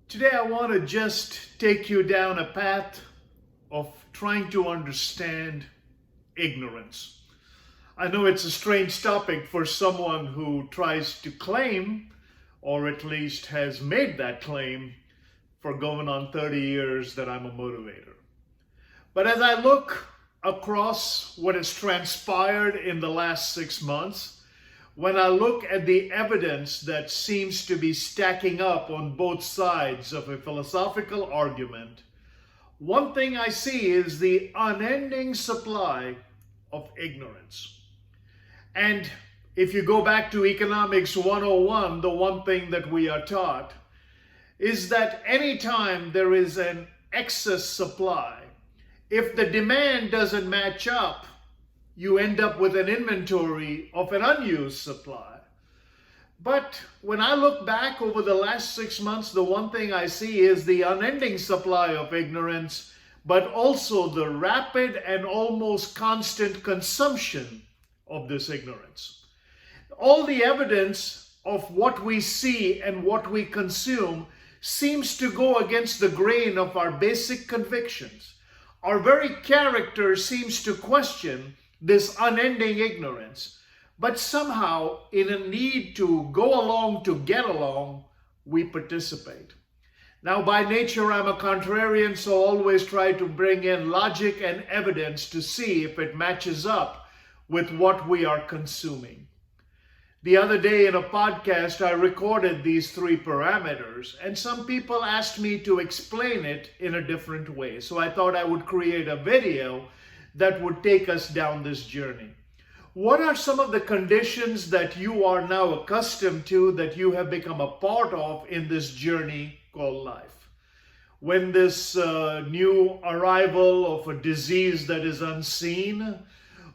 Today I want to just take you down a path of trying to understand ignorance. I know it's a strange topic for someone who tries to claim, or at least has made that claim for going on 30 years that I'm a motivator. But as I look across what has transpired in the last 6 months, when I look at the evidence that seems to be stacking up on both sides of a philosophical argument, one thing I see is the unending supply of ignorance. And if you go back to Economics 101, the one thing that we are taught is that anytime there is an excess supply, if the demand doesn't match up, you end up with an inventory of an unused supply. But when I look back over the last 6 months, the one thing I see is the unending supply of ignorance, but also the rapid and almost constant consumption of this ignorance. All the evidence of what we see and what we consume seems to go against the grain of our basic convictions. Our very character seems to question this unending ignorance, but somehow in a need to go along to get along, we participate. Now, by nature, I'm a contrarian, so always try to bring in logic and evidence to see if it matches up with what we are consuming. The other day in a podcast, I recorded these 3 parameters, and some people asked me to explain it in a different way. So I thought I would create a video that would take us down this journey. What are some of the conditions that you are now accustomed to, that you have become a part of in this journey called life? When this new arrival of a disease that is unseen,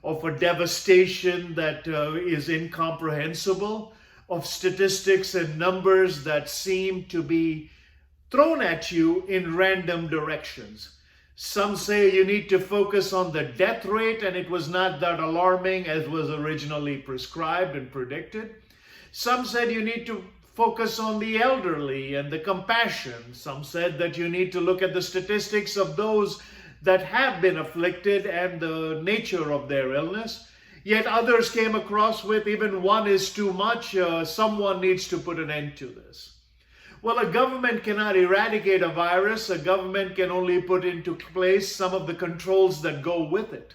of a devastation that is incomprehensible, of statistics and numbers that seem to be thrown at you in random directions. Some say you need to focus on the death rate, and it was not that alarming as was originally prescribed and predicted. Some said you need to focus on the elderly and the compassion. Some said that you need to look at the statistics of those that have been afflicted and the nature of their illness. Yet others came across with even one is too much. Someone needs to put an end to this. Well, a government cannot eradicate a virus. A government can only put into place some of the controls that go with it.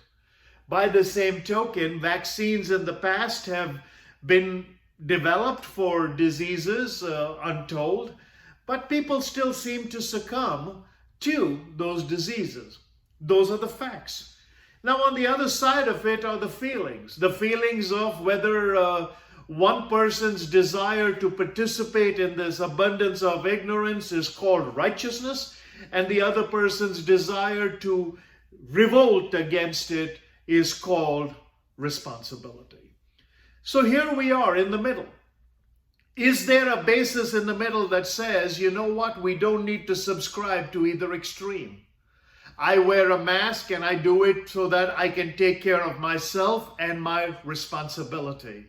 By the same token, vaccines in the past have been developed for diseases untold, but people still seem to succumb to those diseases. Those are the facts. Now, on the other side of it are the feelings of whether one person's desire to participate in this abundance of ignorance is called righteousness, and the other person's desire to revolt against it is called responsibility. So here we are in the middle. Is there a basis in the middle that says, you know what, we don't need to subscribe to either extreme? I wear a mask and I do it so that I can take care of myself and my responsibility.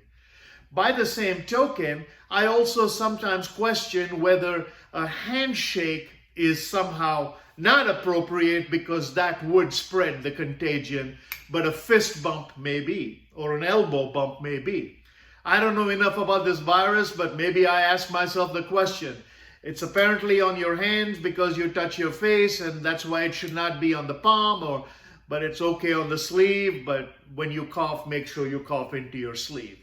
By the same token, I also sometimes question whether a handshake is somehow not appropriate because that would spread the contagion, but a fist bump may be, or an elbow bump may be. I don't know enough about this virus, but maybe I ask myself the question. It's apparently on your hands because you touch your face, and that's why it should not be on the palm, but it's okay on the sleeve, but when you cough, make sure you cough into your sleeve.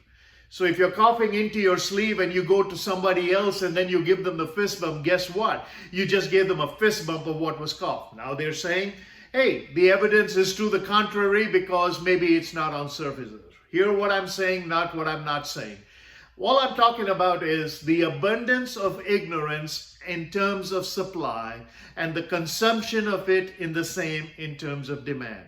So if you're coughing into your sleeve and you go to somebody else and then you give them the fist bump, guess what? You just gave them a fist bump of what was coughed. Now they're saying, hey, the evidence is to the contrary because maybe it's not on surfaces. Hear what I'm saying, not what I'm not saying. All I'm talking about is the abundance of ignorance in terms of supply and the consumption of it in the same in terms of demand.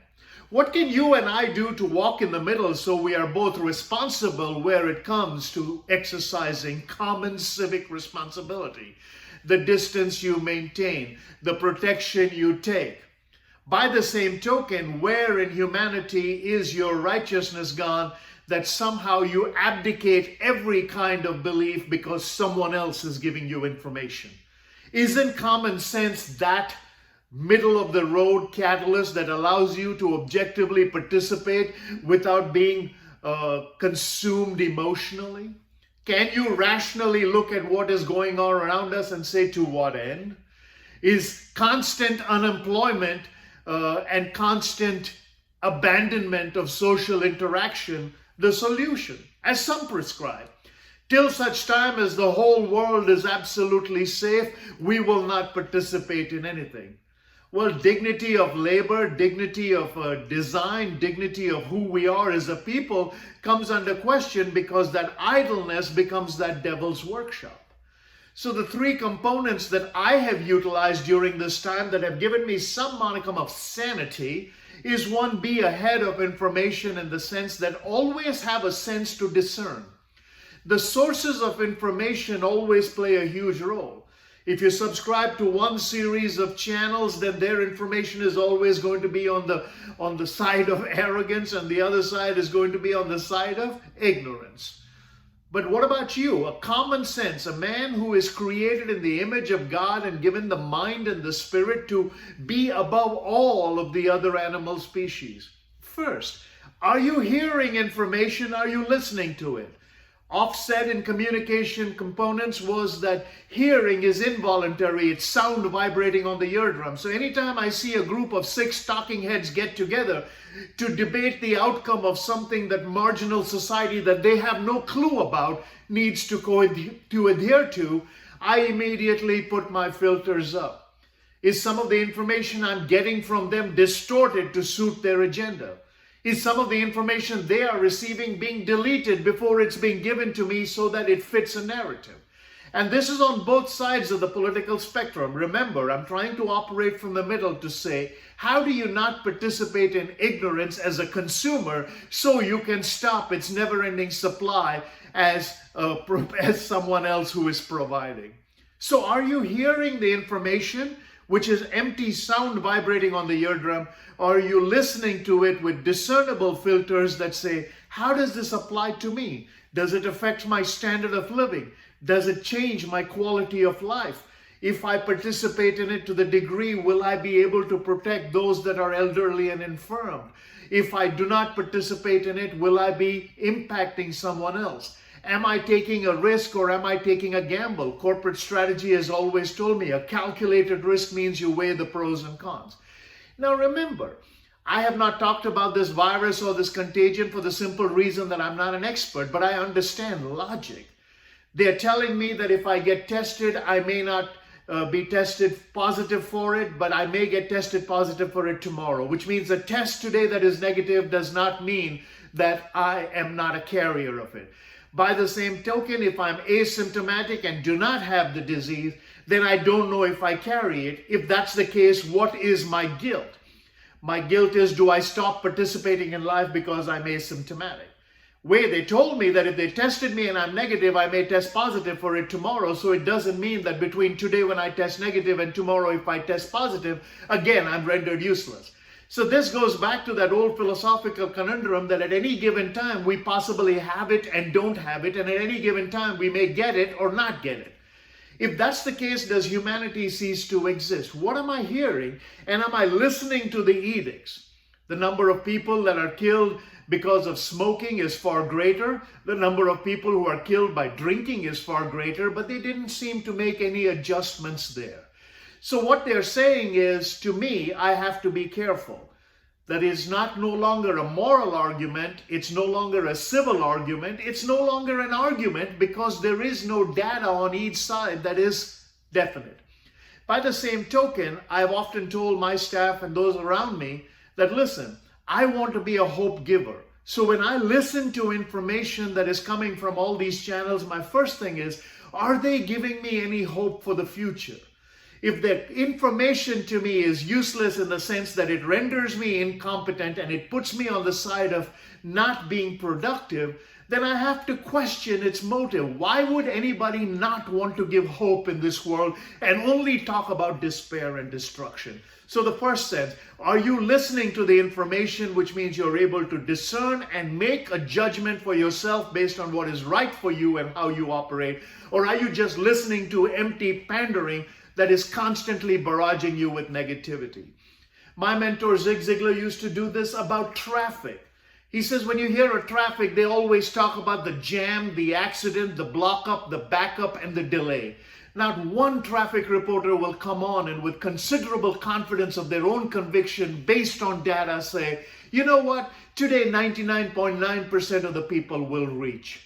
What can you and I do to walk in the middle so we are both responsible where it comes to exercising common civic responsibility? The distance you maintain, the protection you take. By the same token, where in humanity is your righteousness gone that somehow you abdicate every kind of belief because someone else is giving you information? Isn't common sense that middle of the road catalyst that allows you to objectively participate without being consumed emotionally? Can you rationally look at what is going on around us and say, to what end? Is constant unemployment and constant abandonment of social interaction the solution, as some prescribe? Till such time as the whole world is absolutely safe, we will not participate in anything. Well, dignity of labor, dignity of design, dignity of who we are as a people comes under question because that idleness becomes that devil's workshop. So the three components that I have utilized during this time that have given me some modicum of sanity is one, be ahead of information in the sense that always have a sense to discern. The sources of information always play a huge role. If you subscribe to one series of channels, then their information is always going to be on the side of arrogance, and the other side is going to be on the side of ignorance. But what about you? A common sense, a man who is created in the image of God and given the mind and the spirit to be above all of the other animal species. First, are you hearing information? Are you listening to it? Offset in communication components was that hearing is involuntary. It's sound vibrating on the eardrum. So anytime I see a group of 6 talking heads get together to debate the outcome of something that marginal society that they have no clue about needs to adhere to, I immediately put my filters up. Is some of the information I'm getting from them distorted to suit their agenda? Is some of the information they are receiving being deleted before it's being given to me so that it fits a narrative? And this is on both sides of the political spectrum. Remember, I'm trying to operate from the middle to say, how do you not participate in ignorance as a consumer so you can stop its never-ending supply as someone else who is providing? So are you hearing the information, which is empty sound vibrating on the eardrum, or are you listening to it with discernible filters that say, how does this apply to me? Does it affect my standard of living? Does it change my quality of life? If I participate in it to the degree, will I be able to protect those that are elderly and infirm? If I do not participate in it, will I be impacting someone else? Am I taking a risk or am I taking a gamble? Corporate strategy has always told me a calculated risk means you weigh the pros and cons. Now remember, I have not talked about this virus or this contagion for the simple reason that I'm not an expert, but I understand logic. They're telling me that if I get tested, I may not be tested positive for it, but I may get tested positive for it tomorrow, which means a test today that is negative does not mean that I am not a carrier of it. By the same token, if I'm asymptomatic and do not have the disease, then I don't know if I carry it. If that's the case, what is my guilt? My guilt is, do I stop participating in life because I'm asymptomatic? They told me that if they tested me and I'm negative, I may test positive for it tomorrow. So it doesn't mean that between today when I test negative and tomorrow if I test positive, again, I'm rendered useless. So this goes back to that old philosophical conundrum that at any given time we possibly have it and don't have it, and at any given time we may get it or not get it. If that's the case, does humanity cease to exist? What am I hearing? And am I listening to the edicts? The number of people that are killed because of smoking is far greater. The number of people who are killed by drinking is far greater, but they didn't seem to make any adjustments there. So what they're saying is, to me, I have to be careful. That is no longer a moral argument. It's no longer a civil argument. It's no longer an argument because there is no data on each side that is definite. By the same token, I've often told my staff and those around me that, listen, I want to be a hope giver. So when I listen to information that is coming from all these channels, my first thing is, are they giving me any hope for the future? If the information to me is useless in the sense that it renders me incompetent and it puts me on the side of not being productive, then I have to question its motive. Why would anybody not want to give hope in this world and only talk about despair and destruction? So the first sense, are you listening to the information, which means you're able to discern and make a judgment for yourself based on what is right for you and how you operate? Or are you just listening to empty pandering that is constantly barraging you with negativity. My mentor Zig Ziglar used to do this about traffic. He says when you hear a traffic, they always talk about the jam, the accident, the block up, the backup, and the delay. Not one traffic reporter will come on and with considerable confidence of their own conviction based on data say, you know what, today 99.9% of the people will reach.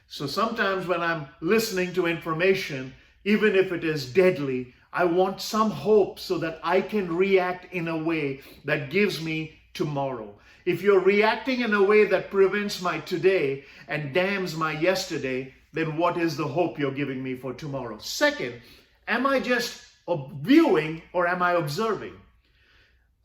So sometimes when I'm listening to information, even if it is deadly, I want some hope so that I can react in a way that gives me tomorrow. If you're reacting in a way that prevents my today and damns my yesterday, then what is the hope you're giving me for tomorrow? Second, am I just viewing or am I observing?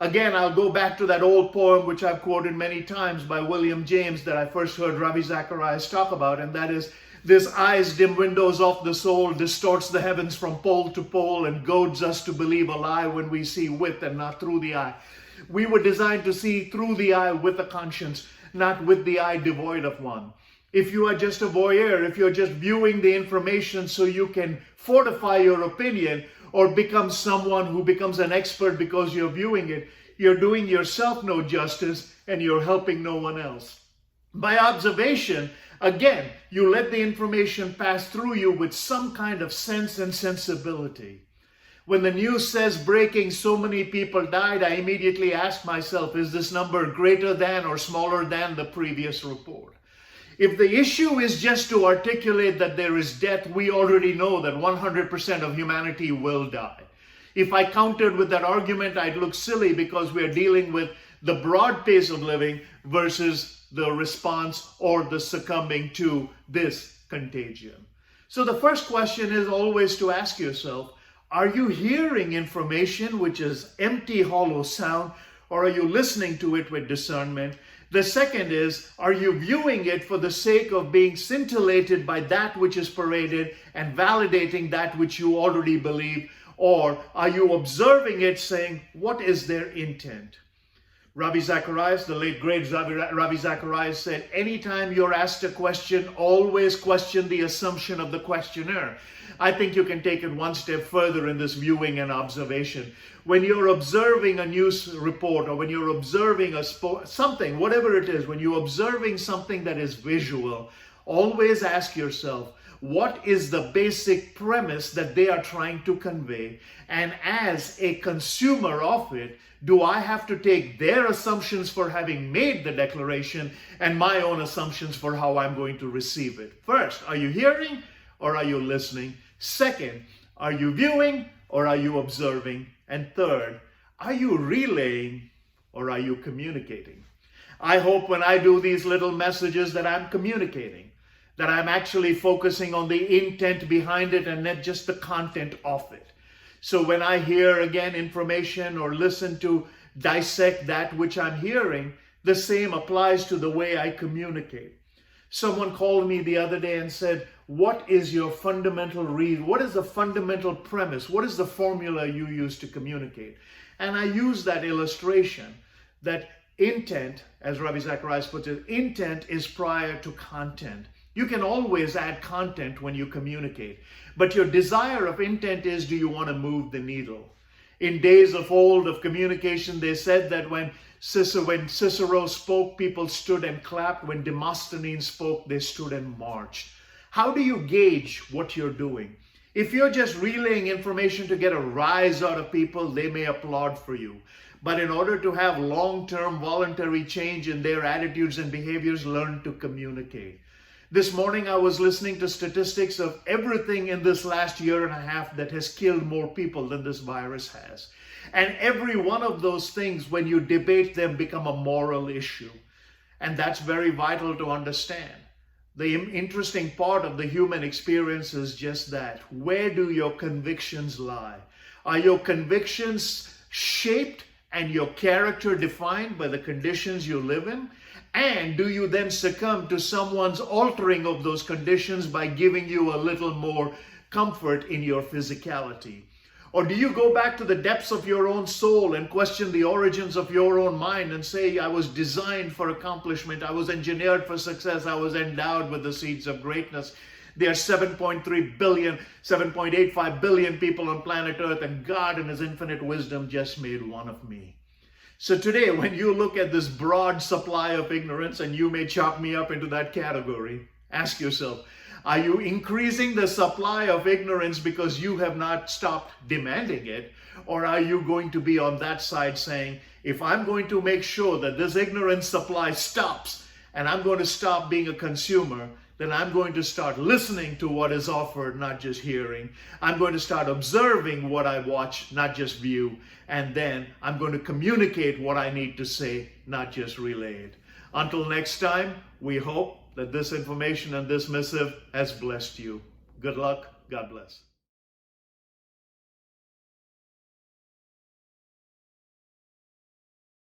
Again, I'll go back to that old poem which I've quoted many times by William James that I first heard Ravi Zacharias talk about, and that is, this eye's dim windows of the soul distorts the heavens from pole to pole and goads us to believe a lie when we see with and not through the eye. We were designed to see through the eye with a conscience, not with the eye devoid of one. If you are just a voyeur, if you're just viewing the information so you can fortify your opinion or become someone who becomes an expert because you're viewing it, you're doing yourself no justice and you're helping no one else. By observation, again, you let the information pass through you with some kind of sense and sensibility. When the news says breaking, so many people died, I immediately ask myself, is this number greater than or smaller than the previous report? If the issue is just to articulate that there is death, we already know that 100% of humanity will die. If I countered with that argument, I'd look silly because we're dealing with the broad pace of living versus the response or the succumbing to this contagion. So the first question is always to ask yourself, are you hearing information which is empty, hollow sound, or are you listening to it with discernment? The second is, are you viewing it for the sake of being scintillated by that which is paraded and validating that which you already believe? Or are you observing it saying, what is their intent? Ravi Zacharias, the late great Ravi Zacharias said, anytime you're asked a question, always question the assumption of the questioner. I think you can take it one step further in this viewing and observation. When you're observing a news report or when you're observing something, whatever it is, when you're observing something that is visual, always ask yourself, what is the basic premise that they are trying to convey? And as a consumer of it, do I have to take their assumptions for having made the declaration and my own assumptions for how I'm going to receive it? First, are you hearing or are you listening? Second, are you viewing or are you observing? And third, are you relaying or are you communicating? I hope when I do these little messages that I'm communicating, that I'm actually focusing on the intent behind it and not just the content of it. So when I hear again information or listen to dissect that which I'm hearing, the same applies to the way I communicate. Someone called me the other day and said, what is your fundamental reason? What is the fundamental premise? What is the formula you use to communicate? And I use that illustration that intent, as Ravi Zacharias puts it, intent is prior to content. You can always add content when you communicate, but your desire of intent is, do you want to move the needle? In days of old of communication, they said that when Cicero spoke, people stood and clapped. When Demosthenes spoke, they stood and marched. How do you gauge what you're doing? If you're just relaying information to get a rise out of people, they may applaud for you. But in order to have long-term voluntary change in their attitudes and behaviors, learn to communicate. This morning I was listening to statistics of everything in this last year and a half that has killed more people than this virus has. And every one of those things, when you debate them, become a moral issue. And that's very vital to understand. The interesting part of the human experience is just that. Where do your convictions lie? Are your convictions shaped and your character defined by the conditions you live in? And do you then succumb to someone's altering of those conditions by giving you a little more comfort in your physicality? Or do you go back to the depths of your own soul and question the origins of your own mind and say, I was designed for accomplishment, I was engineered for success, I was endowed with the seeds of greatness? There are 7.3 billion, 7.85 billion people on planet Earth, and God in his infinite wisdom just made one of me. So today, when you look at this broad supply of ignorance, and you may chalk me up into that category, ask yourself, are you increasing the supply of ignorance because you have not stopped demanding it? Or are you going to be on that side saying, if I'm going to make sure that this ignorance supply stops and I'm going to stop being a consumer, then I'm going to start listening to what is offered, not just hearing. I'm going to start observing what I watch, not just view. And then I'm going to communicate what I need to say, not just relay it. Until next time, we hope that this information and this missive has blessed you. Good luck. God bless.